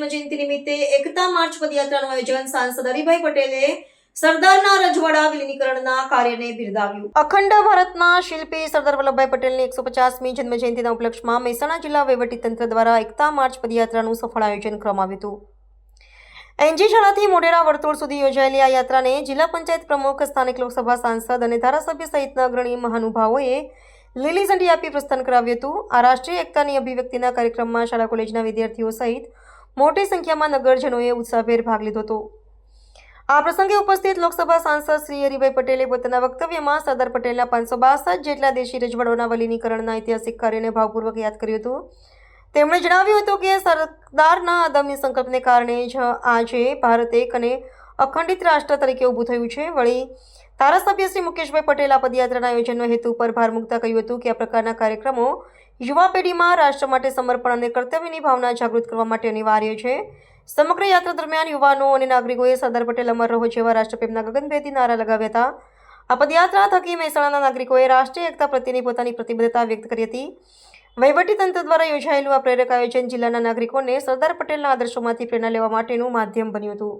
જન્મજયંતિ નિમિત્તે એકતા માર્ચ પદયાત્રાનું આયોજન સાંસદ હરિભાઈ પટેલે સરદારના રજવાડા વિલીનીકરણના કાર્યને બિરદાવ્યું. અખંડ ભારતના શિલ્પી સરદાર વલ્લભભાઈ પટેલની 150મી જન્મજયંતિના ઉપલક્ષમાં મહેસાણા જિલ્લા વહીવટીતંત્ર દ્વારા એકતા માર્ચ પદયાત્રાનું સફળ આયોજન કરવામાં આવ્યું હતું. એનજી શાળાથી મોઢેરા વર્તુળ સુધી યોજાયેલી આ યાત્રાને જિલ્લા પંચાયત પ્રમુખ, સ્થાનિક લોકસભા સાંસદ અને ધારાસભ્ય સહિતના અગ્રણી મહાનુભાવોએ લીલી ઝંડી આપી પ્રસ્થાન કરાવ્યું હતું. આ રાષ્ટ્રીય એકતાની અભિવ્યક્તિના કાર્યક્રમમાં શાળા કોલેજના વિદ્યાર્થીઓ સહિત મોટી સંખ્યામાં નગરજનોએ ઉત્સાહભેર ભાગ લીધો હતો. આ પ્રસંગે ઉપસ્થિત લોકસભા સાંસદ શ્રી હરિભાઈ પટેલે પોતાના વક્તવ્યમાં સરદાર પટેલના 562 જેટલા દેશી રજવાડાઓના વિલીનીકરણના ઐતિહાસિક કાર્યને ભાવપૂર્વક યાદ કર્યું હતું. તેમણે જણાવ્યું હતું કે સરદારના અદમ્ય સંકલ્પને કારણે જ આજે ભારત એક અને અખંડિત રાષ્ટ્ર તરીકે ઊભું થયું છે. વળી ધારાસભ્ય શ્રી મુકેશભાઈ પટેલ આ પદયાત્રાના આયોજનનો હેતુ પર ભાર મૂકતા કહ્યું હતું કે આ પ્રકારના કાર્યક્રમો યુવા પેઢીમાં રાષ્ટ્ર માટે સમર્પણ અને કર્તવ્યની ભાવના જાગૃત કરવા માટે અનિવાર્ય છે. સમગ્ર યાત્રા દરમિયાન યુવાનો અને નાગરિકોએ સરદાર પટેલ અમર રહો જેવા રાષ્ટ્રપ્રેમના ગગનભેદી નારા લગાવ્યા હતા. આ પદયાત્રા થકી મહેસાણાના નાગરિકોએ રાષ્ટ્રીય એકતા પ્રત્યેની પોતાની પ્રતિબદ્ધતા વ્યક્ત કરી હતી. વહીવટીતંત્ર દ્વારા યોજાયેલું આ પ્રેરક આયોજન જિલ્લાના નાગરિકોને સરદાર પટેલના આદર્શોમાંથી પ્રેરણા લેવા માટેનું માધ્યમ બન્યું હતું.